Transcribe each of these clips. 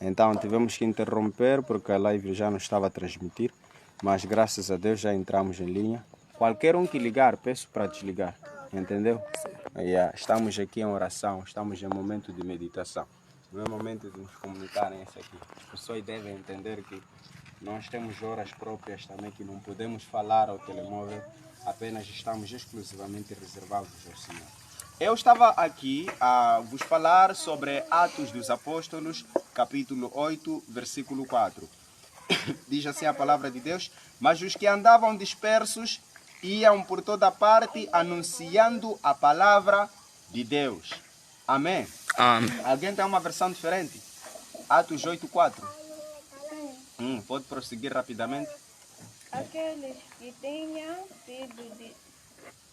Então tivemos que interromper porque a live já não estava a transmitir, mas graças a Deus já entramos em linha. Qualquer um que ligar, peço para desligar, entendeu? Estamos aqui em oração, estamos em momento de meditação. Não é momento de nos comunicarem isso aqui. As pessoas devem entender que nós temos horas próprias também que não podemos falar ao telemóvel, apenas estamos exclusivamente reservados ao Senhor. Eu estava aqui a vos falar sobre Atos dos Apóstolos, capítulo 8, versículo 4. Diz assim a palavra de Deus: mas os que andavam dispersos iam por toda parte anunciando a palavra de Deus. Amém? Amém. Alguém tem uma versão diferente? Atos 8, 4. Pode prosseguir rapidamente. Aqueles que tinham sido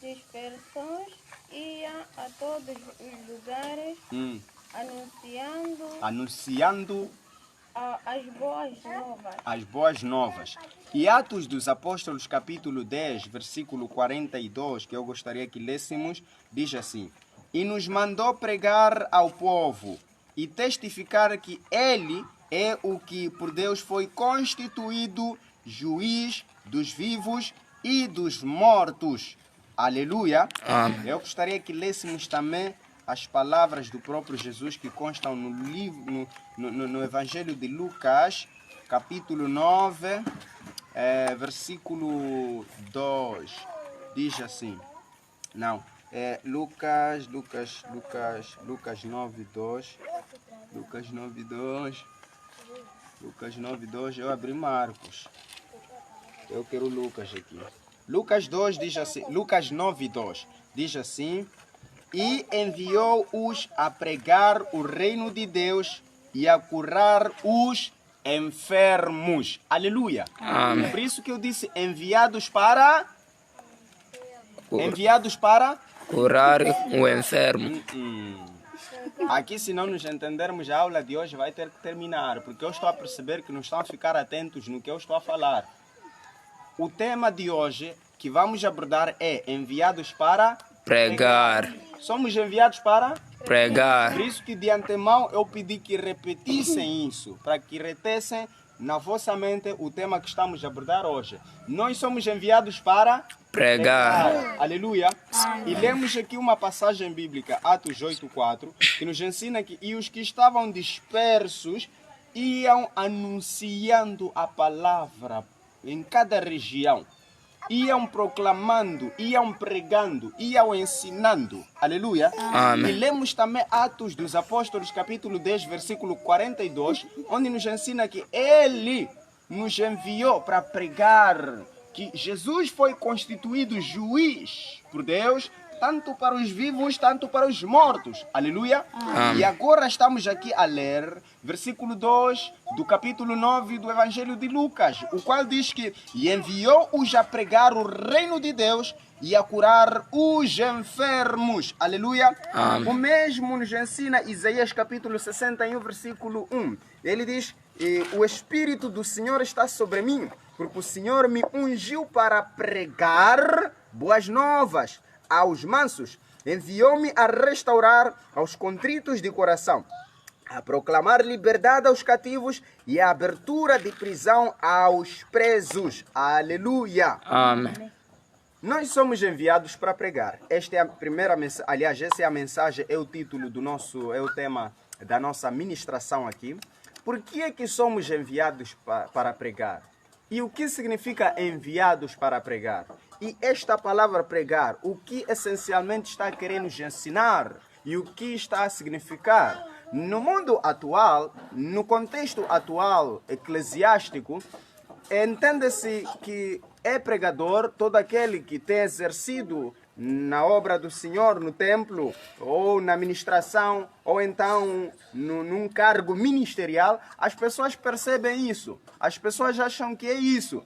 dispersos iam a todos os lugares anunciando as boas novas. E Atos dos Apóstolos, capítulo 10, versículo 42, que eu gostaria que lêssemos, diz assim: e nos mandou pregar ao povo e testificar que ele é o que por Deus foi constituído juiz dos vivos e dos mortos. Aleluia! Amém. Eu gostaria que lêssemos também as palavras do próprio Jesus que constam no livro, no Evangelho de Lucas, capítulo 9, versículo 2. Diz assim, Lucas 9, 2. Lucas 9, 2. Lucas 9, 2. Eu abri Marcos. Eu quero Lucas aqui. Lucas 2 diz assim, Lucas 9, 2 diz assim: e enviou-os a pregar o reino de Deus e a curar os enfermos. Aleluia. Amém. Por isso que eu disse enviados para Curar o enfermo. Aqui, se não nos entendermos, a aula de hoje vai ter que terminar, porque eu estou a perceber que não estão a ficar atentos no que eu estou a falar. O tema de hoje que vamos abordar é enviados para Pregar. Somos enviados para Pregar. Por isso que de antemão eu pedi que repetissem isso, para que retessem na vossa mente o tema que estamos a abordar hoje. Nós somos enviados para Pregar. Aleluia. E lemos aqui uma passagem bíblica, Atos 8:4, que nos ensina que e os que estavam dispersos iam anunciando a palavra em cada região. Iam proclamando, iam pregando, iam ensinando. Aleluia. Amém. E lemos também Atos dos Apóstolos, capítulo 10, versículo 42, onde nos ensina que ele nos enviou para pregar que Jesus foi constituído juiz por Deus, tanto para os vivos, tanto para os mortos. Aleluia. Amém. E agora estamos aqui a ler versículo 2 do capítulo 9 do Evangelho de Lucas, o qual diz que e enviou-os a pregar o reino de Deus e a curar os enfermos. Aleluia. Amém. O mesmo nos ensina Isaías capítulo 61, versículo 1. Ele diz: o Espírito do Senhor está sobre mim, porque o Senhor me ungiu para pregar boas novas aos mansos, enviou-me a restaurar aos contritos de coração, a proclamar liberdade aos cativos e a abertura de prisão aos presos. Aleluia. Amém. Nós somos enviados para pregar. Esta é a primeira mensagem, aliás, essa é a mensagem, é o título do nosso, é o tema da nossa ministração aqui. Por que é que somos enviados para pregar? E o que significa enviados para pregar? E esta palavra pregar, o que essencialmente está querendo nos ensinar? E o que está a significar? No mundo atual, no contexto atual eclesiástico, entende-se que é pregador todo aquele que tem exercido na obra do Senhor no templo, ou na ministração, ou então num cargo ministerial. As pessoas percebem isso, as pessoas acham que é isso.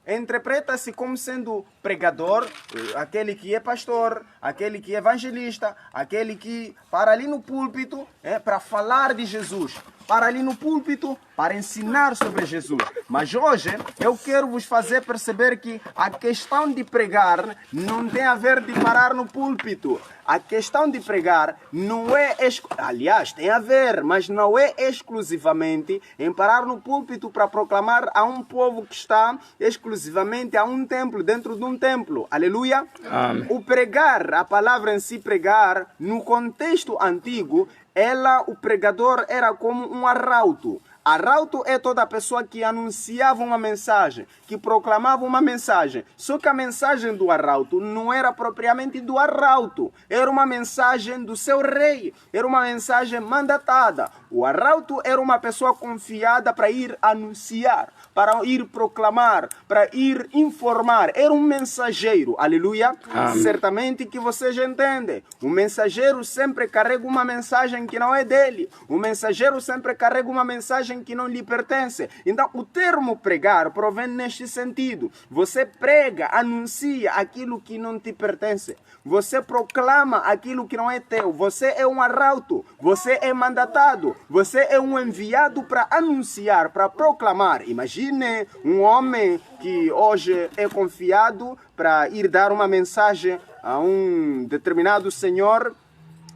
Interpreta-se como sendo pregador, aquele que é pastor, aquele que é evangelista, aquele que para ali no púlpito para falar de Jesus. para ali no púlpito, para ensinar sobre Jesus. Mas hoje eu quero vos fazer perceber que a questão de pregar não tem a ver de parar no púlpito. A questão de pregar não é... Aliás, tem a ver, mas não é exclusivamente em parar no púlpito para proclamar a um povo que está exclusivamente a um templo, dentro de um templo. Aleluia! Amém. O pregar, a palavra em si pregar, no contexto antigo, o pregador era como um arauto. Arauto é toda pessoa que anunciava uma mensagem, que proclamava uma mensagem. Só que a mensagem do arauto não era propriamente do arauto. Era uma mensagem do seu rei. Era uma mensagem mandatada. O arauto era uma pessoa confiada para ir anunciar, para ir proclamar, para ir informar. Era um mensageiro. Aleluia. Certamente que você já entende. O mensageiro sempre carrega uma mensagem que não é dele. O mensageiro sempre carrega uma mensagem que não lhe pertence. Então, o termo pregar provém neste sentido. Você prega, anuncia aquilo que não te pertence. Você proclama aquilo que não é teu. Você é um arauto. Você é mandatado. Você é um enviado para anunciar, para proclamar. Imagine um homem que hoje é confiado para ir dar uma mensagem a um determinado senhor.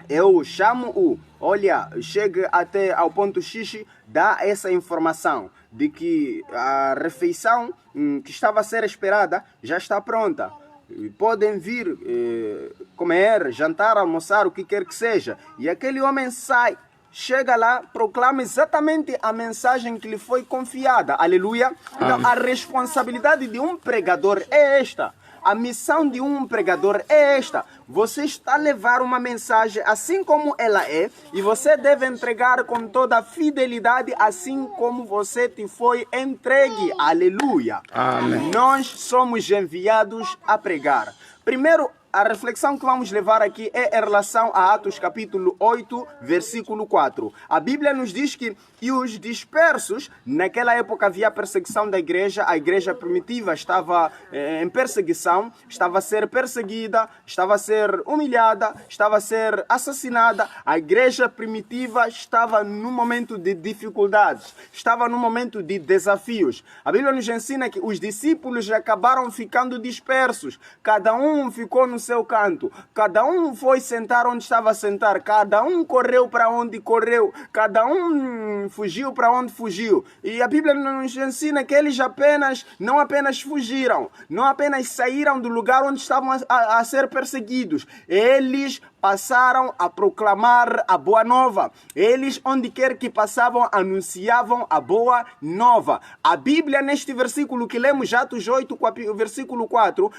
Eu chamo-o, olha, chega até ao ponto X, dá essa informação de que a refeição que estava a ser esperada já está pronta. Podem vir comer, jantar, almoçar, o que quer que seja. E aquele homem sai, chega lá, proclama exatamente a mensagem que lhe foi confiada. Aleluia! Então, a responsabilidade de um pregador é esta. A missão de um pregador é esta. Você está a levar uma mensagem assim como ela é e você deve entregar com toda a fidelidade assim como você te foi entregue. Aleluia. Amém. Nós somos enviados a pregar. Primeiro, a reflexão que vamos levar aqui é em relação a Atos capítulo 8, versículo 4. A Bíblia nos diz que e os dispersos, naquela época havia perseguição da igreja, a igreja primitiva estava em perseguição, estava a ser perseguida, estava a ser humilhada, estava a ser assassinada. A igreja primitiva estava num momento de dificuldades, estava num momento de desafios. A Bíblia nos ensina que os discípulos acabaram ficando dispersos, cada um ficou no seu canto, cada um foi sentar onde estava a sentar, cada um correu para onde correu, cada um fugiu para onde fugiu. E a Bíblia nos ensina que eles não apenas fugiram, não apenas saíram do lugar onde estavam a ser perseguidos, eles passaram a proclamar a boa nova. Eles, onde quer que passavam, anunciavam a boa nova. A Bíblia, neste versículo que lemos, Atos 8, versículo 4,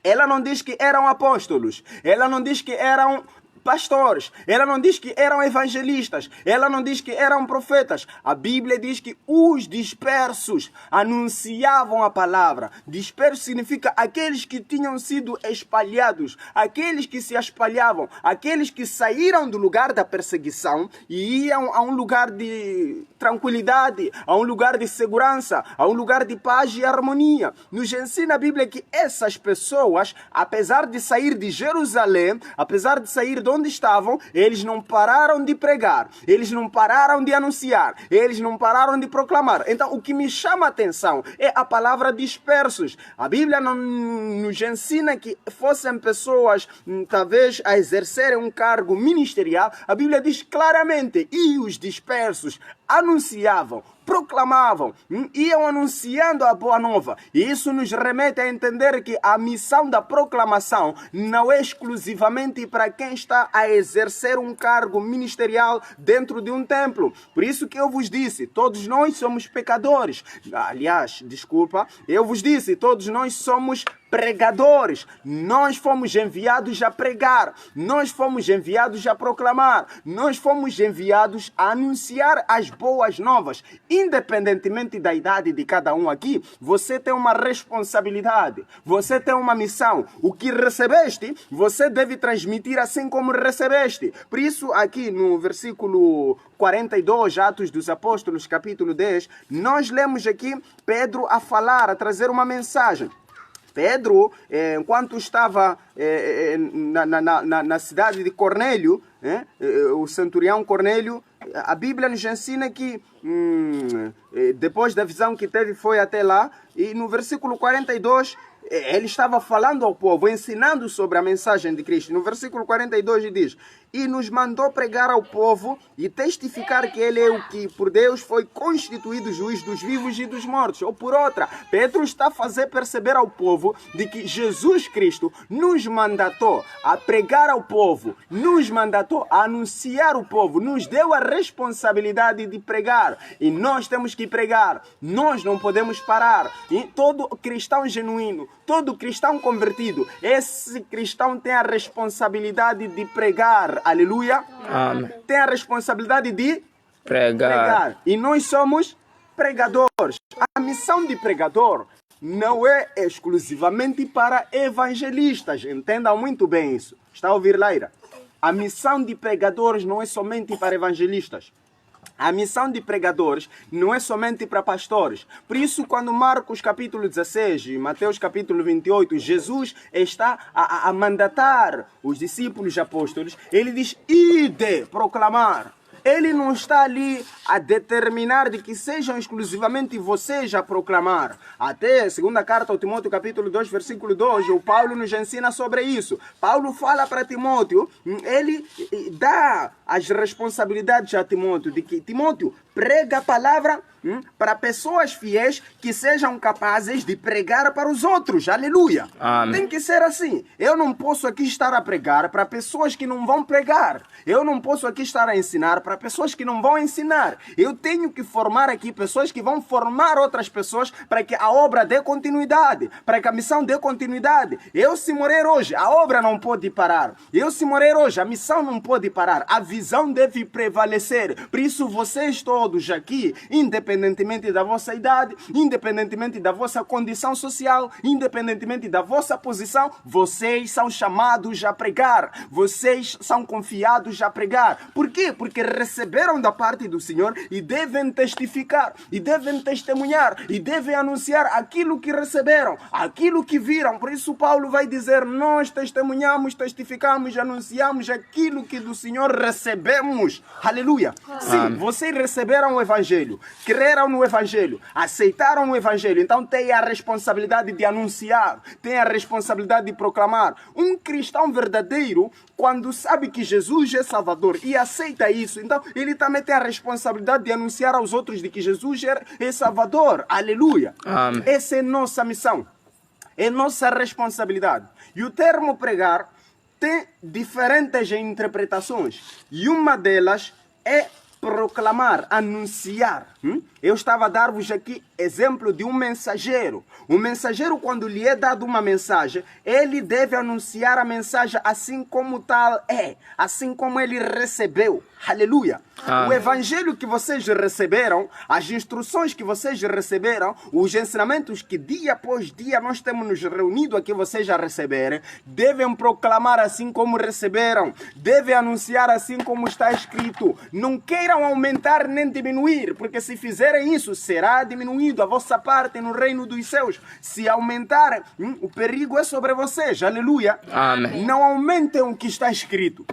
ela não diz que eram apóstolos, ela não diz que eram pastores, ela não diz que eram evangelistas, ela não diz que eram profetas. A Bíblia diz que os dispersos anunciavam a palavra. Disperso significa aqueles que tinham sido espalhados, aqueles que se espalhavam, aqueles que saíram do lugar da perseguição e iam a um lugar de tranquilidade, a um lugar de segurança, a um lugar de paz e harmonia. Nos ensina a Bíblia que essas pessoas, apesar de sair de Jerusalém, apesar de sair de onde estavam, eles não pararam de pregar, eles não pararam de anunciar, eles não pararam de proclamar. Então, o que me chama a atenção é a palavra dispersos. A Bíblia não nos ensina que fossem pessoas, talvez, a exercerem um cargo ministerial. A Bíblia diz claramente, e os dispersos anunciavam, proclamavam, iam anunciando a boa nova. E isso nos remete a entender que a missão da proclamação não é exclusivamente para quem está a exercer um cargo ministerial dentro de um templo. Por isso que eu vos disse, todos nós somos pecadores. Aliás, desculpa, eu vos disse, todos nós somos pregadores. Nós fomos enviados a pregar, nós fomos enviados a proclamar, nós fomos enviados a anunciar as boas novas. Independentemente da idade de cada um aqui, você tem uma responsabilidade, você tem uma missão. O que recebeste, você deve transmitir assim como recebeste. Por isso, aqui no versículo 42, Atos dos Apóstolos, capítulo 10, nós lemos aqui Pedro a falar, a trazer uma mensagem. Pedro, enquanto estava na cidade de Cornélio, o centurião Cornélio A Bíblia nos ensina que depois da visão que teve foi até lá, e no versículo 42 ele estava falando ao povo, ensinando sobre a mensagem de Cristo. No versículo 42 ele diz: e nos mandou pregar ao povo e testificar que ele é o que por Deus foi constituído juiz dos vivos e dos mortos. Ou por outra, Pedro está a fazer perceber ao povo de que Jesus Cristo nos mandatou a pregar ao povo, nos mandatou a anunciar o povo, nos deu a responsabilidade de pregar. E nós temos que pregar, nós não podemos parar. E todo cristão genuíno, todo cristão convertido, esse cristão tem a responsabilidade de pregar. Aleluia. Amém. Tem a responsabilidade de Pregar. E nós somos pregadores. A missão de pregador não é exclusivamente para evangelistas. Entendam muito bem isso. Está a ouvir, Laira? A missão de pregadores não é somente para evangelistas. A missão de pregadores não é somente para pastores. Por isso, quando Marcos capítulo 16 e Mateus capítulo 28, Jesus está a mandatar os discípulos e apóstolos, ele diz: ide proclamar. Ele não está ali a determinar de que sejam exclusivamente vocês a proclamar. Até a segunda carta ao Timóteo, capítulo 2, versículo 2, o Paulo nos ensina sobre isso. Paulo fala para Timóteo, ele dá as responsabilidades a Timóteo, de que Timóteo prega a palavra para pessoas fiéis que sejam capazes de pregar para os outros. Aleluia. Amém. Tem que ser assim. Eu não posso aqui estar a pregar para pessoas que não vão pregar. Eu não posso aqui estar a ensinar para pessoas que não vão ensinar. Eu tenho que formar aqui pessoas que vão formar outras pessoas para que a obra dê continuidade, para que a missão dê continuidade. Eu se morrer hoje, a obra não pode parar. Eu se morrer hoje, a missão não pode parar. A visão deve prevalecer. Por isso vocês todos aqui, independentemente da vossa idade, independentemente da vossa condição social, independentemente da vossa posição, vocês são chamados a pregar. Vocês são confiados a pregar. Por quê? Porque receberam da parte do Senhor e devem testificar, e devem testemunhar, e devem anunciar aquilo que receberam, aquilo que viram. Por isso Paulo vai dizer: nós testemunhamos, testificamos, anunciamos aquilo que do Senhor recebemos. Aleluia. Sim, vocês receberam o Evangelho, creram no Evangelho, aceitaram o Evangelho, então tem a responsabilidade de anunciar, tem a responsabilidade de proclamar. Um cristão verdadeiro, quando sabe que Jesus é Salvador e aceita isso, então ele também tem a responsabilidade de anunciar aos outros de que Jesus é Salvador. Aleluia. Amém. Essa é nossa missão, é nossa responsabilidade. E o termo pregar tem diferentes interpretações, e uma delas é proclamar, anunciar. Eu estava a dar-vos aqui exemplo de um mensageiro. O mensageiro, quando lhe é dado uma mensagem, ele deve anunciar a mensagem assim como tal é, assim como ele recebeu. Aleluia. O evangelho que vocês receberam, as instruções que vocês receberam, os ensinamentos que dia após dia nós temos nos reunido aqui, vocês já receberam, devem proclamar assim como receberam, devem anunciar assim como está escrito. Não queiram aumentar nem diminuir, porque se fizerem isso, será diminuído a vossa parte no reino dos céus. Se aumentar, o perigo é sobre vocês. Aleluia. Amém. Não aumentem o que está escrito.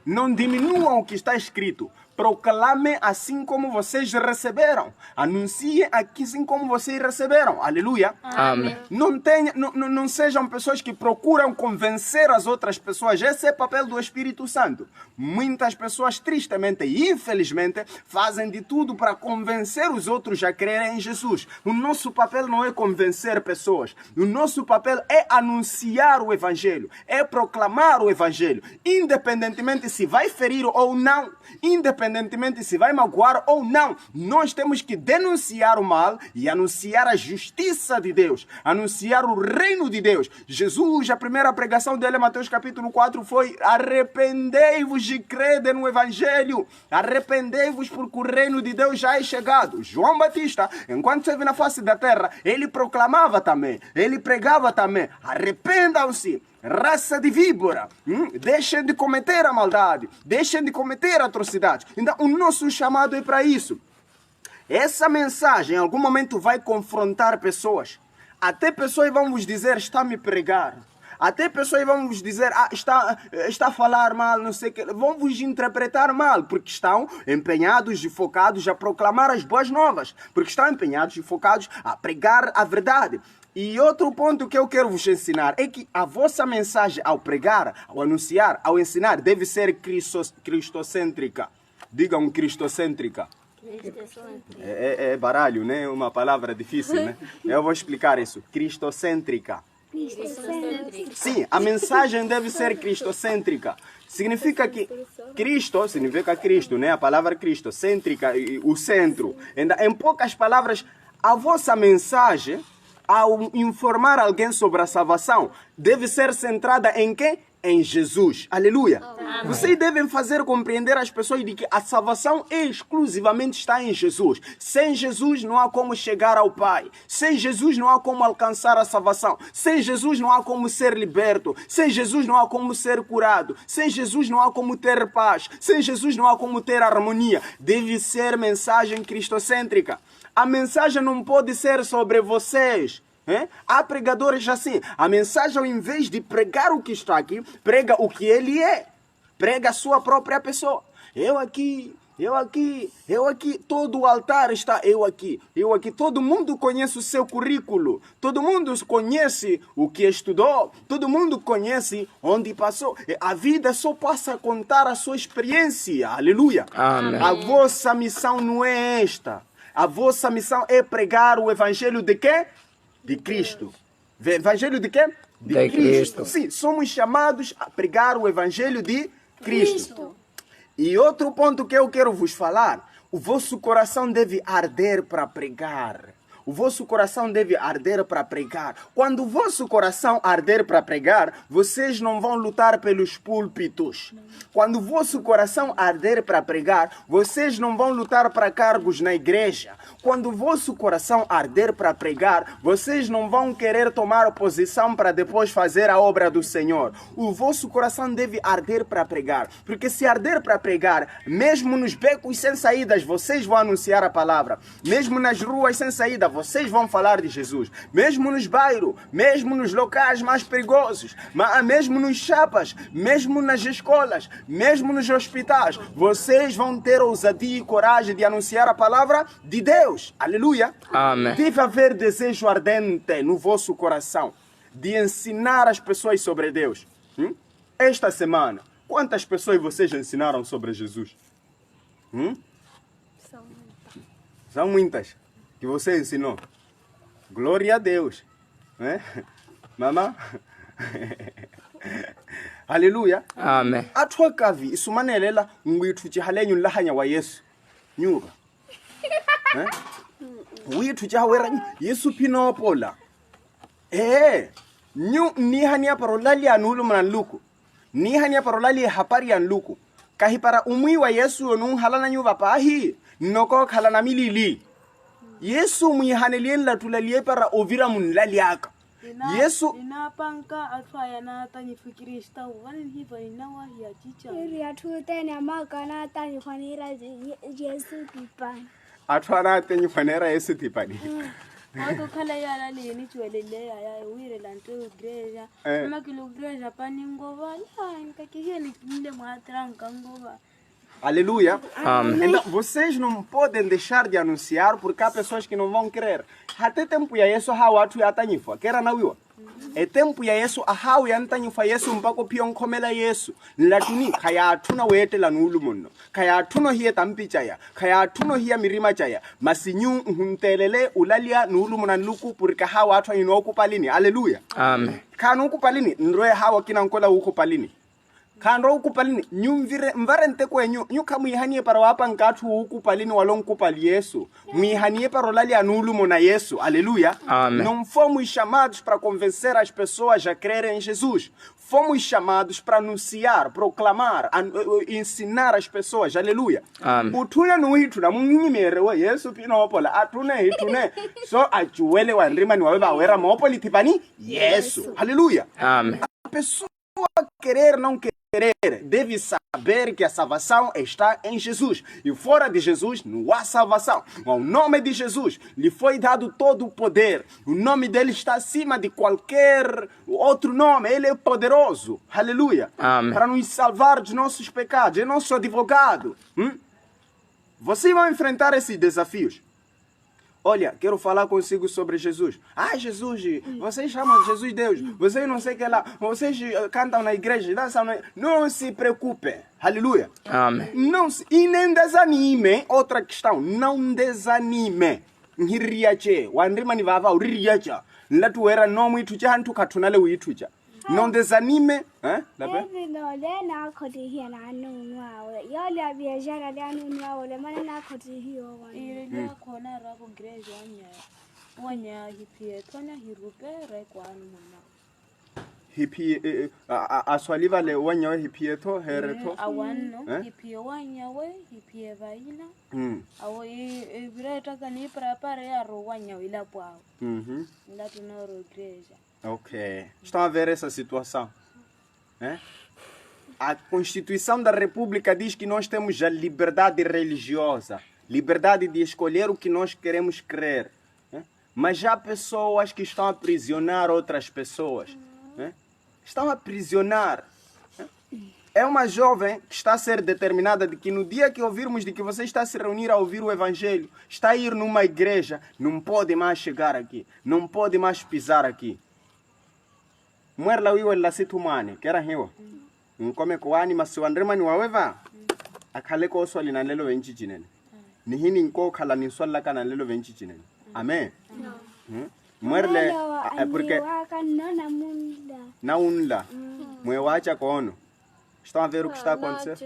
Não diminuam o que está escrito. Proclamem assim como vocês receberam. Anunciem assim como vocês receberam. Aleluia. Amém. Não sejam pessoas que procuram convencer as outras pessoas. Esse é o papel do Espírito Santo. Muitas pessoas, tristemente e infelizmente, fazem de tudo para convencer os outros a crerem em Jesus. O nosso papel não é convencer pessoas. O nosso papel é anunciar o Evangelho. É proclamar o Evangelho. Independentemente se vai ferir ou não. Independentemente se vai magoar ou não, nós temos que denunciar o mal e anunciar a justiça de Deus, anunciar o reino de Deus. Jesus, a primeira pregação dele, Mateus capítulo 4, foi: arrependei-vos e crede no Evangelho, arrependei-vos porque o reino de Deus já é chegado. João Batista, enquanto esteve na face da terra, ele proclamava também, ele pregava também: arrependam-se, raça de víbora, deixem de cometer a maldade, deixem de cometer atrocidades. Então o nosso chamado é para isso. Essa mensagem em algum momento vai confrontar pessoas. Até pessoas vão vos dizer: está a me pregar. Até pessoas vão vos dizer, está a falar mal, não sei o que. Vão vos interpretar mal, porque estão empenhados e focados a proclamar as boas novas. Porque estão empenhados e focados a pregar a verdade. E outro ponto que eu quero vos ensinar é que a vossa mensagem ao pregar, ao anunciar, ao ensinar, deve ser cristocêntrica. Digam cristocêntrica. É baralho, né? Uma palavra difícil, né? Eu vou explicar isso. Cristocêntrica. Sim, a mensagem deve ser cristocêntrica. Significa que Cristo, significa Cristo, né? A palavra Cristo, cêntrica, o centro. Em poucas palavras, a vossa mensagem, ao informar alguém sobre a salvação, deve ser centrada em quê? Em Jesus. Aleluia. Amém. Vocês devem fazer compreender às pessoas de que a salvação exclusivamente está em Jesus. Sem Jesus não há como chegar ao Pai. Sem Jesus não há como alcançar a salvação. Sem Jesus não há como ser liberto. Sem Jesus não há como ser curado. Sem Jesus não há como ter paz. Sem Jesus não há como ter harmonia. Deve ser mensagem cristocêntrica. A mensagem não pode ser sobre vocês. Há pregadores assim. A mensagem, ao invés de pregar o que está aqui, prega o que ele é. Prega a sua própria pessoa. Eu aqui. Todo o altar está eu aqui. Todo mundo conhece o seu currículo. Todo mundo conhece o que estudou. Todo mundo conhece onde passou. A vida só passa a contar a sua experiência. Aleluia. Amém. A vossa missão não é esta. A vossa missão é pregar o evangelho de quê? De Cristo. Evangelho de quê? De Cristo. Sim, somos chamados a pregar o evangelho de Cristo. E outro ponto que eu quero vos falar, o vosso coração deve arder para pregar. O vosso coração deve arder para pregar. Quando o vosso coração arder para pregar, vocês não vão lutar pelos púlpitos. Quando o vosso coração arder para pregar, vocês não vão lutar para cargos na igreja. Quando o vosso coração arder para pregar, vocês não vão querer tomar posição para depois fazer a obra do Senhor. O vosso coração deve arder para pregar. Porque se arder para pregar, mesmo nos becos sem saídas, vocês vão anunciar a palavra. Mesmo nas ruas sem saída, vocês vão falar de Jesus. Mesmo nos bairros, mesmo nos locais mais perigosos, mesmo nos chapas, mesmo nas escolas, mesmo nos hospitais, vocês vão ter ousadia e coragem de anunciar a palavra de Deus. Aleluia. Amém. Deve haver desejo ardente no vosso coração de ensinar as pessoas sobre Deus. Esta semana, quantas pessoas vocês ensinaram sobre Jesus? São muitas que você ensinou. Glória a Deus. Mamã? Aleluia. Amém. Atwa kavi isumanelela ngwithu chihalenyu lahanya wa Yesu. Nyuba. Withu chawera Yesu pinopola. Nihania parolali anulu manluku. Nihania parolali hapari anluku. Kahipara umwi wa Yesu onu halana nyuba pahi. Noko halana milili. Yesu mwihanelien la tulalie para ovira munlaliaka. Yesu inapanka atwaya na tanyifikirista wani hiva inawa ya chicha. Ya tutene maka na tanyifanira Yesu tipani. Atwana tanyifanira Yesu tipani. Watu kala ya lali ni chwelele ya wire la nto greja. Kama kilo greja pani ngova la nkakihe ni kinde mwatranka ngova. Aleluia. Amém. Então, vocês não podem deixar de anunciar porque há pessoas que não vão crer. Até tempo ya Yesu hawatu ya tanyifa. Kera na wiwa. E tempo ya Yesu ahawu ya tanyifa Yesu mpako pion komela Yesu. Latuni kaya atuna wete la nulu muno. Kaya atuno hiye tampichaya. Kaya atuno hiya mirima chaya. Masinyu huntelele ulalia nulu munanluku purika hawa atu inoku palini. Aleluia. Amém. Kanu kupalini nroe hawa kina nkola uku palini. Kanro ukupalini nyumvire mvarente kwenyu nyuka mwihanie para wapa nkatu ukupalini walongkupali Yesu mwihanie para olali anulu mona Yesu. Aleluia. Amém. Não fomos chamados para convencer as pessoas a crerem em Jesus. Fomos chamados para anunciar, proclamar, ensinar as pessoas. Aleluia. Amém. Utuna nuhitu na mungimere wa Yesu pinopola atune hitune so achuele wa ndrimani wa wera mopoli tipani Yesu. Aleluia. Amém. A pessoa querer não querer crer deve saber que a salvação está em Jesus. E fora de Jesus não há salvação. Ao nome de Jesus lhe foi dado todo o poder. O nome dele está acima de qualquer outro nome. Ele é poderoso. Aleluia. Amém. Para nos salvar dos nossos pecados. É nosso advogado. Vocês vão enfrentar esses desafios. Olha, quero falar consigo sobre Jesus. Ah, Jesus, vocês chamam Jesus Deus. Vocês não sei o que lá. Vocês cantam na igreja, dançam na... Não se preocupem. Aleluia. Amém. E nem desanimem. Outra questão. Não desanimem. Não desanime. Every no le na koti hi na anu nwa we. Yo le biashara le anu nwa we le mana na koti hi o wa. Irelia kona rako greja wanya hipie tona hirupere kwa nuna. Hippie aswaliva le wanyo hipieto hereto. Awano hipie wanya we hipie vaina. Awo ibreta kani prepare ya ro wanya ila pao. Ila tunoro greja. Ok. Estão a ver essa situação? A Constituição da República diz que nós temos a liberdade religiosa, liberdade de escolher o que nós queremos crer. Mas há pessoas que estão a aprisionar outras pessoas. Estão a aprisionar. É uma jovem que está a ser determinada de que no dia que ouvirmos de que você está a se reunir a ouvir o Evangelho, está a ir numa igreja, não pode mais chegar aqui, não pode mais pisar aqui. Mwerla wiwe la situmane kera hiwa nkome kwani masiwandrema ni waweva akale ko swali na lelo wenchi jinene ni hini nko khala ni swalla kana lelo wenchi jinene amen mwerle porque na unla mwe wacha kono. Estão a ver o que está a acontecer?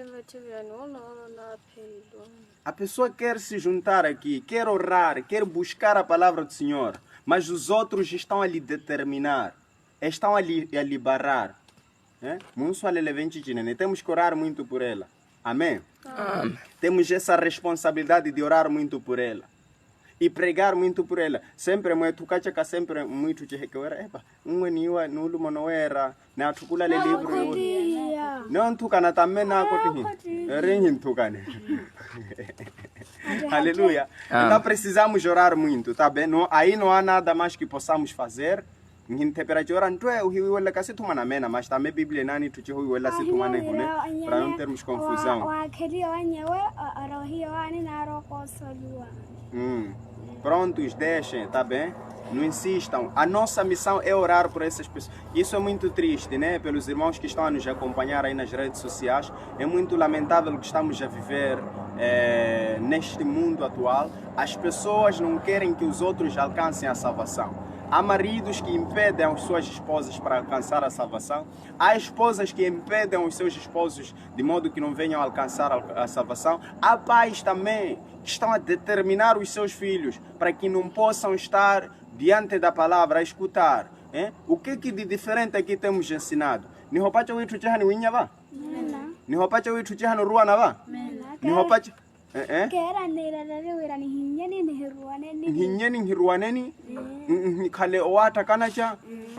A pessoa quer se juntar aqui, quer orar, quer buscar a palavra do Senhor, mas os outros estão a lhe determinar. Estão a lhe barrar. Temos que orar muito por ela. Amém? Amém. Temos essa responsabilidade de orar muito por ela. E pregar muito por ela. Sempre tukacha sempre muito de requeira. Epa, niwa nulu monoera na tukula le livro. Não tukana também na koti. Rinhin tukane. Aleluia. Então precisamos orar muito, tá bem? Aí não há nada mais que possamos fazer. Mas também a Bíblia não para não termos confusão. Prontos, deixem, tá bem? Não insistam. A nossa missão é orar por essas pessoas. Isso é muito triste, né? Pelos irmãos que estão a nos acompanhar aí nas redes sociais. É muito lamentável o que estamos a viver neste mundo atual. As pessoas não querem que os outros alcancem a salvação. Há maridos que impedem as suas esposas para alcançar a salvação. Há esposas que impedem os seus esposos de modo que não venham alcançar a salvação. Há pais também que estão a determinar os seus filhos para que não possam estar diante da palavra a escutar. O que de diferente aqui temos ensinado? Nihopacha witu chahani winyava? Nihopacha witu chahani ruanava? Nihopacha Kera nera wera ni hinyeni hiruaneni kale owata kanacha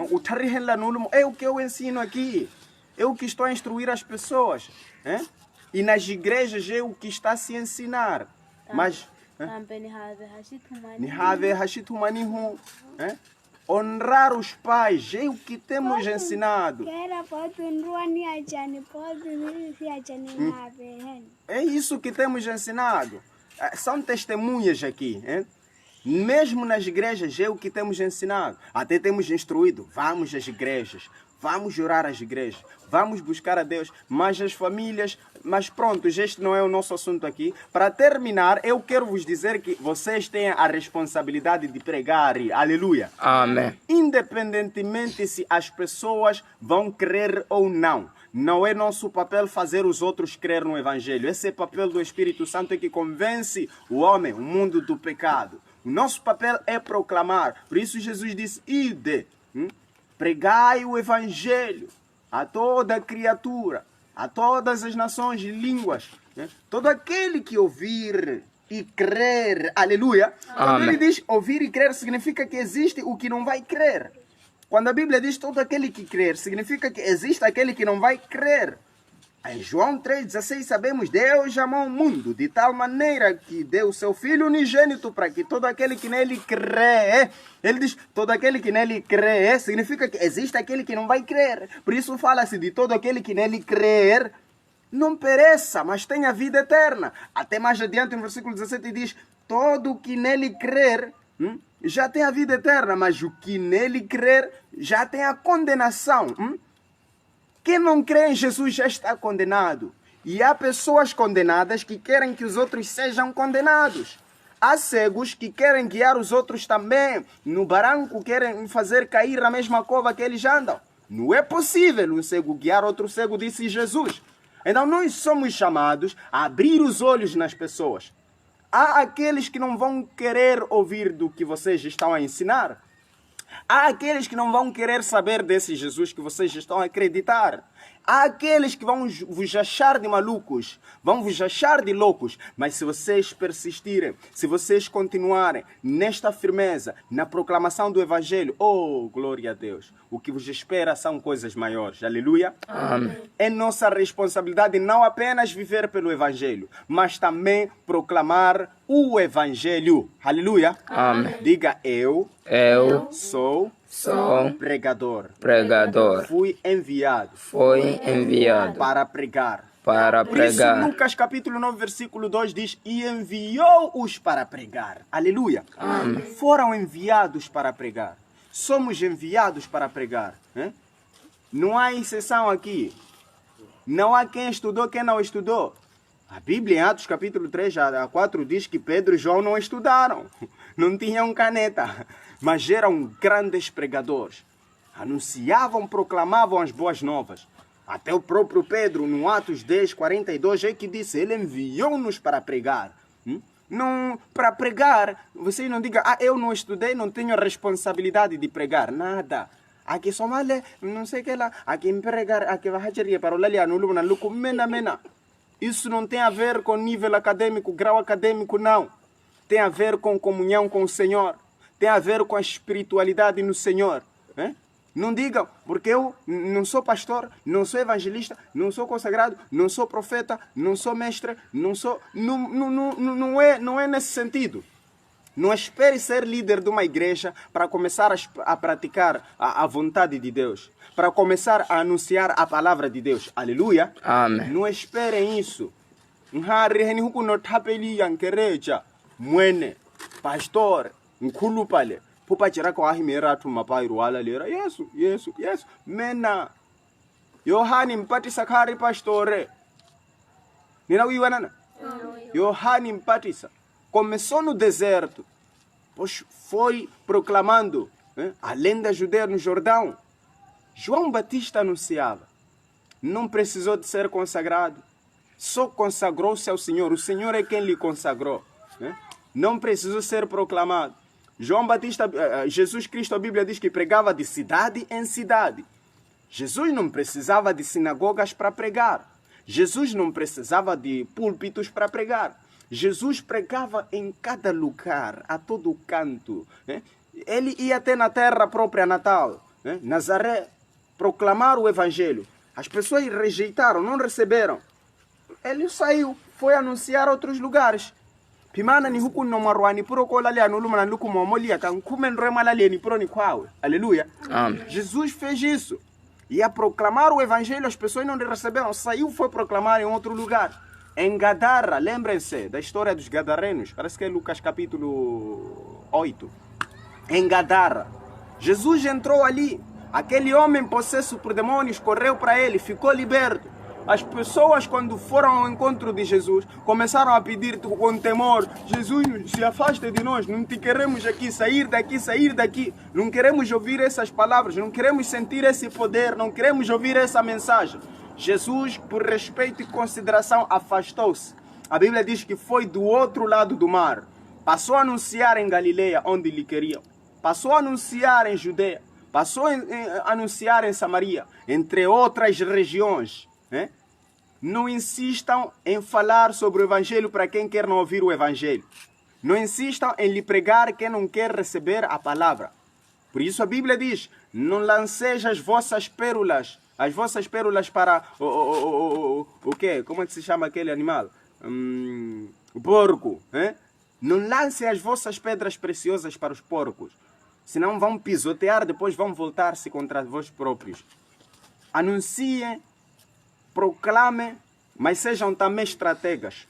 utarihela nulumo o que eu ensino aqui o que estou a instruir as pessoas e nas igrejas é o que está a se ensinar mas ni have hashitumanihu honrar os pais é o que temos ensinado. É isso que temos ensinado. São testemunhas aqui. Mesmo nas igrejas é o que temos ensinado. Até temos instruído. Vamos às igrejas. Vamos orar às igrejas. Vamos buscar a Deus. Mas as famílias... Mas pronto, este não é o nosso assunto aqui. Para terminar, eu quero vos dizer que vocês têm a responsabilidade de pregar. Aleluia. Amém. Independentemente se as pessoas vão crer ou não. Não é nosso papel fazer os outros crer no Evangelho. Esse é o papel do Espírito Santo que convence o homem, o mundo do pecado. O nosso papel é proclamar. Por isso Jesus disse, ide, pregai o Evangelho a toda criatura, a todas as nações e línguas. Todo aquele que ouvir e crer, aleluia. Quando ele diz ouvir e crer, significa que existe o que não vai crer. Quando a Bíblia diz todo aquele que crer, significa que existe aquele que não vai crer. Em João 3,16 sabemos, Deus amou o mundo de tal maneira que deu o seu Filho unigênito para que todo aquele que nele crê, ele diz, todo aquele que nele crê, significa que existe aquele que não vai crer. Por isso fala-se de todo aquele que nele crer, não pereça, mas tenha vida eterna. Até mais adiante no versículo 17 diz, todo que nele crer já tem a vida eterna, mas o que nele crer já tem a condenação. Quem não crê em Jesus já está condenado. E há pessoas condenadas que querem que os outros sejam condenados. Há cegos que querem guiar os outros também. No barranco querem fazer cair na mesma cova que eles andam. Não é possível um cego guiar outro cego, disse Jesus. Então nós somos chamados a abrir os olhos nas pessoas. Há aqueles que não vão querer ouvir do que vocês estão a ensinar. Há aqueles que não vão querer saber desse Jesus que vocês estão a acreditar. Há aqueles que vão vos achar de malucos, vão vos achar de loucos. Mas se vocês persistirem, se vocês continuarem nesta firmeza, na proclamação do Evangelho, oh, glória a Deus, o que vos espera são coisas maiores. Aleluia. Amém. É nossa responsabilidade não apenas viver pelo Evangelho, mas também proclamar o Evangelho. Aleluia. Amém. Diga, eu sou pregador. Fui enviado para pregar. Por isso, Lucas capítulo 9, versículo 2 diz, e enviou-os para pregar. Aleluia. Amém. Foram enviados para pregar. Somos enviados para pregar. Não há exceção aqui. Não há quem estudou, quem não estudou. A Bíblia, em Atos capítulo 3 a 4, diz que Pedro e João não estudaram. Não tinham caneta. Mas eram grandes pregadores. Anunciavam, proclamavam as boas novas. Até o próprio Pedro, no Atos 10, 42, é que disse, ele enviou-nos para pregar. Não, para pregar, você não diga, eu não estudei, não tenho a responsabilidade de pregar. Nada. Aqui só male, não sei o que lá, aqui pregar, aqui vai hajaria para o lali anulo na luco mena. Isso não tem a ver com nível acadêmico, grau acadêmico, não. Tem a ver com comunhão com o Senhor. Tem a ver com a espiritualidade no Senhor. Não digam, porque eu não sou pastor, não sou evangelista, não sou consagrado, não sou profeta, não sou mestre, não sou... Não é nesse sentido. Não espere ser líder de uma igreja para começar a praticar a vontade de Deus. Para começar a anunciar a palavra de Deus. Aleluia. Amém. Não esperem isso. Mwene, pastor, nkulupale. Pupa chirako ahimera tu mapairu wala lera. Yesu. Mena. Yohani mpati sakari pastore. Ninawiwa nana? Yohani mpatisa. Começou no deserto. Pois foi proclamando a lenda judeia no Jordão. João Batista anunciava. Não precisou de ser consagrado. Só consagrou-se ao Senhor. O Senhor é quem lhe consagrou. Não precisou ser proclamado. João Batista, Jesus Cristo, a Bíblia diz que pregava de cidade em cidade. Jesus não precisava de sinagogas para pregar. Jesus não precisava de púlpitos para pregar. Jesus pregava em cada lugar, a todo canto. Ele ia até na terra própria natal, Nazaré, proclamar o Evangelho. As pessoas rejeitaram, não receberam. Ele saiu, foi anunciar outros lugares. Pimana ni huku no marwani puro ko lali anulu mana luku momolia kan kumen rema lali ni pro ni kwawe. Aleluia. Amém. Jesus fez isso. Ia proclamar o Evangelho, as pessoas não receberam. Saiu, foi proclamar em outro lugar. Em Gadara, lembrem-se da história dos Gadarenos. Parece que é Lucas capítulo 8. Em Gadara, Jesus entrou ali. Aquele homem possesso por demônios correu para ele, ficou liberto. As pessoas, quando foram ao encontro de Jesus, começaram a pedir com temor: Jesus, se afaste de nós, não te queremos aqui, sair daqui. Não queremos ouvir essas palavras, não queremos sentir esse poder, não queremos ouvir essa mensagem. Jesus, por respeito e consideração, afastou-se. A Bíblia diz que foi do outro lado do mar. Passou a anunciar em Galileia, onde lhe queriam. Passou a anunciar em Judeia. Passou a anunciar em Samaria, entre outras regiões. Não insistam em falar sobre o Evangelho para quem quer não ouvir o Evangelho. Não insistam em lhe pregar quem não quer receber a palavra. Por isso a Bíblia diz: não lanceis as vossas pérolas as vossas pérolas para o quê? Como é que se chama aquele animal? O porco. Hein? Não lancem as vossas pedras preciosas para os porcos, senão vão pisotear, depois vão voltar-se contra vós próprios. Anunciem, proclamem, mas sejam também estrategas.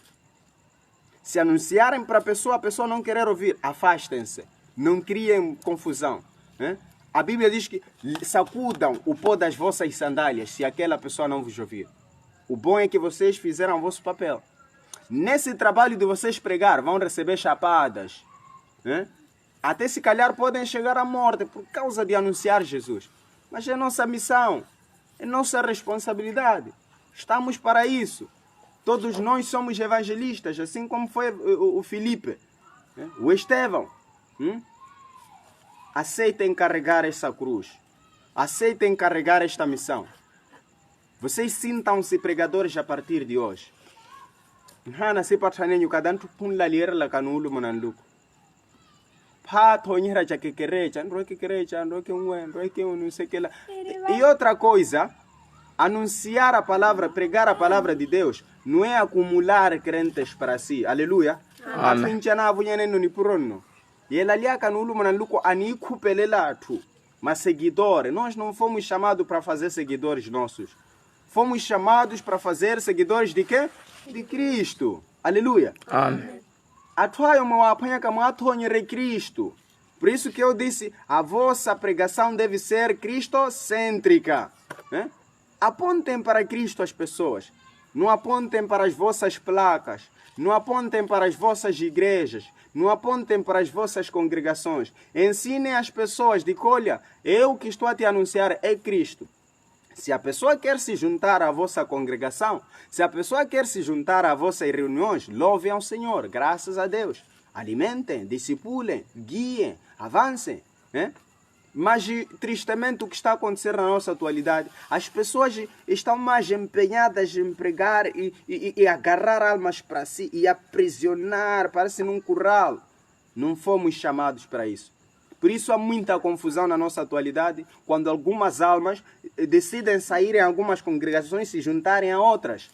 Se anunciarem para a pessoa não querer ouvir, afastem-se. Não criem confusão. Né? A Bíblia diz que sacudam o pó das vossas sandálias se aquela pessoa não vos ouvir. O bom é que vocês fizeram o vosso papel. Nesse trabalho de vocês pregar, vão receber chapadas. Né? Até se calhar podem chegar à morte por causa de anunciar Jesus. Mas é nossa missão, é nossa responsabilidade. Estamos para isso. Todos nós somos evangelistas, assim como foi o Filipe, né? O Estevão. Aceitem carregar essa cruz. Aceitem carregar esta missão. Vocês sintam-se pregadores a partir de hoje. Hana se patranenho kadantu punla lierla kanulu monanluku. Pa tonhira cha kekerecha, ndo kekerecha, ndo unwe, ndo não sei que lá. E outra coisa, anunciar a palavra, pregar a palavra de Deus, não é acumular crentes para si. Aleluia. Amém. E ela ali kanulu monanluku aniku pelelatu. Mas seguidores, nós não fomos chamados para fazer seguidores nossos. Fomos chamados para fazer seguidores de quê? De Cristo. Aleluia. Amém. Atuai uma apanha como atonhere Cristo. Por isso que eu disse, a vossa pregação deve ser cristocêntrica. Né? Apontem para Cristo as pessoas. Não apontem para as vossas placas. Não apontem para as vossas igrejas. Não apontem para as vossas congregações. Ensinem as pessoas de que, olha, eu que estou a te anunciar é Cristo. Se a pessoa quer se juntar à vossa congregação, se a pessoa quer se juntar a vossas reuniões, louvem ao Senhor, graças a Deus. Alimentem, discipulem, guiem, avancem. Né? Mas, tristemente, o que está a acontecer na nossa atualidade, as pessoas estão mais empenhadas em pregar e agarrar almas para si e aprisionar, parece num curral. Não fomos chamados para isso. Por isso há muita confusão na nossa atualidade, quando algumas almas decidem sair em algumas congregações e se juntarem a outras.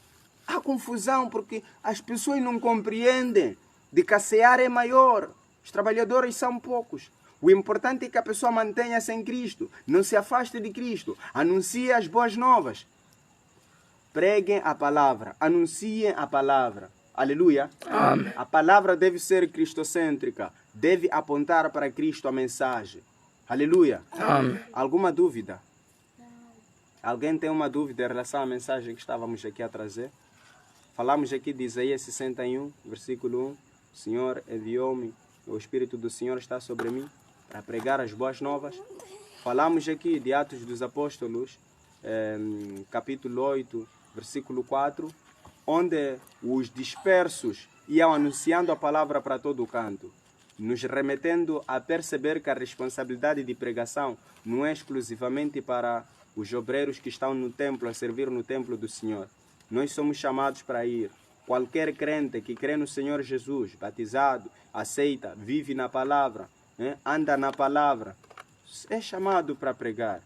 Há confusão porque as pessoas não compreendem de que a seara é maior, os trabalhadores são poucos. O importante é que a pessoa mantenha-se em Cristo, não se afaste de Cristo, anuncie as boas novas. Preguem a palavra, anunciem a palavra. Aleluia. Amém. A palavra deve ser cristocêntrica, deve apontar para Cristo a mensagem. Aleluia. Amém. Alguma dúvida? Alguém tem uma dúvida em relação à mensagem que estávamos aqui a trazer? Falamos aqui de Isaías 61, versículo 1. O Senhor enviou-me, o Espírito do Senhor está sobre mim para pregar as boas novas. Falamos aqui de Atos dos Apóstolos, capítulo 8, versículo 4, onde os dispersos iam anunciando a palavra para todo o canto, nos remetendo a perceber que a responsabilidade de pregação não é exclusivamente para os obreiros que estão no templo, a servir no templo do Senhor. Nós somos chamados para ir. Qualquer crente que crê no Senhor Jesus, batizado, aceita, vive na palavra, né? Anda na palavra, é chamado para pregar.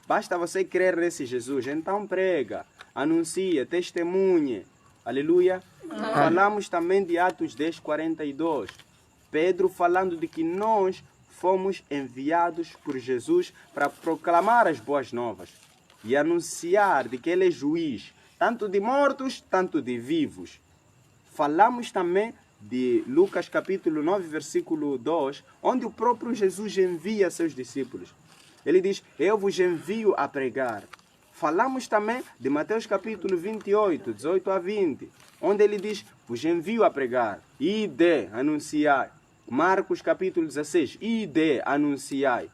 Basta você crer nesse Jesus, então prega, anuncia, testemunhe. Aleluia. Falamos também de Atos 10, 42. Pedro falando de que nós fomos enviados por Jesus para proclamar as boas novas e anunciar de que Ele é juiz, tanto de mortos, tanto de vivos. Falamos também de Lucas capítulo 9, versículo 2, onde o próprio Jesus envia seus discípulos. Ele diz, eu vos envio a pregar. Falamos também de Mateus capítulo 28, 18 a 20, onde ele diz, vos envio a pregar, ide, anunciai. Marcos capítulo 16, ide, anunciai.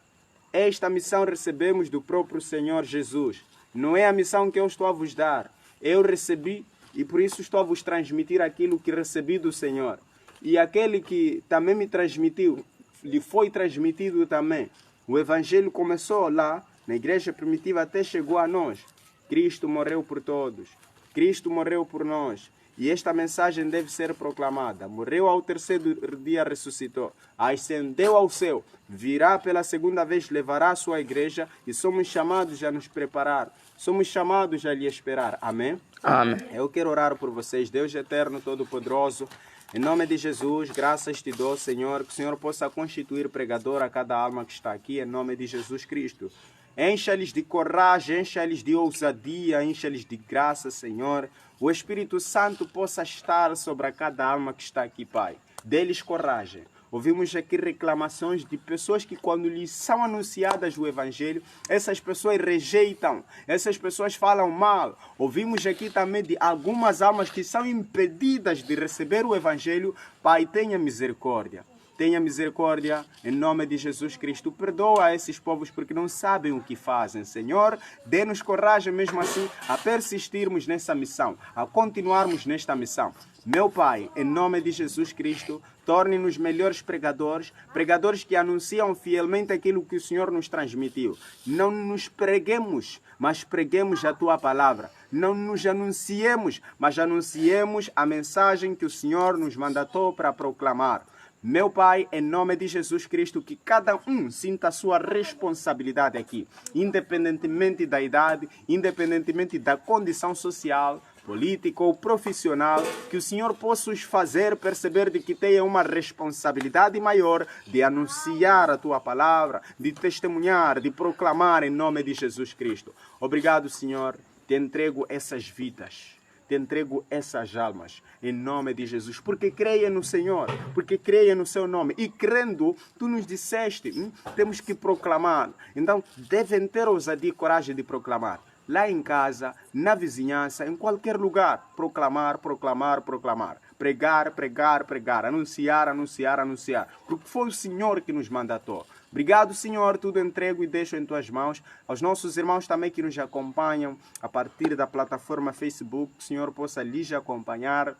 Esta missão recebemos do próprio Senhor Jesus. Não é a missão que eu estou a vos dar. Eu recebi e por isso estou a vos transmitir aquilo que recebi do Senhor. E aquele que também me transmitiu, lhe foi transmitido também. O Evangelho começou lá, na igreja primitiva, até chegou a nós. Cristo morreu por todos. Cristo morreu por nós. E esta mensagem deve ser proclamada. Morreu ao terceiro dia, ressuscitou. Ascendeu ao céu. Virá pela segunda vez, levará a sua igreja. E somos chamados a nos preparar. Somos chamados a lhe esperar. Amém? Amém. Eu quero orar por vocês. Deus eterno, todo-poderoso. Em nome de Jesus, graças te dou, Senhor. Que o Senhor possa constituir pregador a cada alma que está aqui. Em nome de Jesus Cristo. Encha-lhes de coragem, encha-lhes de ousadia, encha-lhes de graça, Senhor. O Espírito Santo possa estar sobre cada alma que está aqui, Pai. Dê-lhes coragem. Ouvimos aqui reclamações de pessoas que quando lhes são anunciadas o Evangelho, essas pessoas rejeitam, essas pessoas falam mal. Ouvimos aqui também de algumas almas que são impedidas de receber o Evangelho. Pai, tenha misericórdia. Tenha misericórdia, em nome de Jesus Cristo. Perdoa esses povos porque não sabem o que fazem. Senhor, dê-nos coragem mesmo assim a persistirmos nessa missão, a continuarmos nesta missão. Meu Pai, em nome de Jesus Cristo, torne-nos melhores pregadores, pregadores que anunciam fielmente aquilo que o Senhor nos transmitiu. Não nos preguemos, mas preguemos a Tua palavra. Não nos anunciemos, mas anunciemos a mensagem que o Senhor nos mandatou para proclamar. Meu Pai, em nome de Jesus Cristo, que cada um sinta a sua responsabilidade aqui, independentemente da idade, independentemente da condição social, política ou profissional, que o Senhor possa os fazer perceber de que tenha uma responsabilidade maior de anunciar a Tua palavra, de testemunhar, de proclamar em nome de Jesus Cristo. Obrigado, Senhor, te entrego essas vidas. Te entrego essas almas, em nome de Jesus, porque creia no Senhor, porque creia no Seu nome. E crendo, Tu nos disseste, temos que proclamar. Então, devem ter ousadia e coragem de proclamar. Lá em casa, na vizinhança, em qualquer lugar. Proclamar, proclamar, proclamar. Pregar, pregar, pregar. Anunciar, anunciar, anunciar. Porque foi o Senhor que nos mandatou. Obrigado, Senhor, tudo entrego e deixo em Tuas mãos. Aos nossos irmãos também que nos acompanham a partir da plataforma Facebook, que o Senhor possa lhes acompanhar,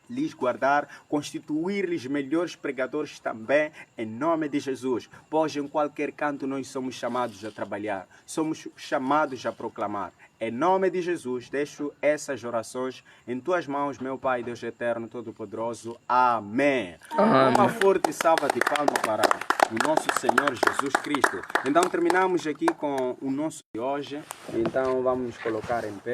lhes guardar, constituir-lhes melhores pregadores também, em nome de Jesus. Pois em qualquer canto nós somos chamados a trabalhar, somos chamados a proclamar. Em nome de Jesus, deixo essas orações em Tuas mãos, meu Pai, Deus eterno, todo-poderoso. Amém. Uma forte salva de palmas para o nosso Senhor Jesus Cristo. Então terminamos aqui com o nosso de hoje. Então vamos nos colocar em pé.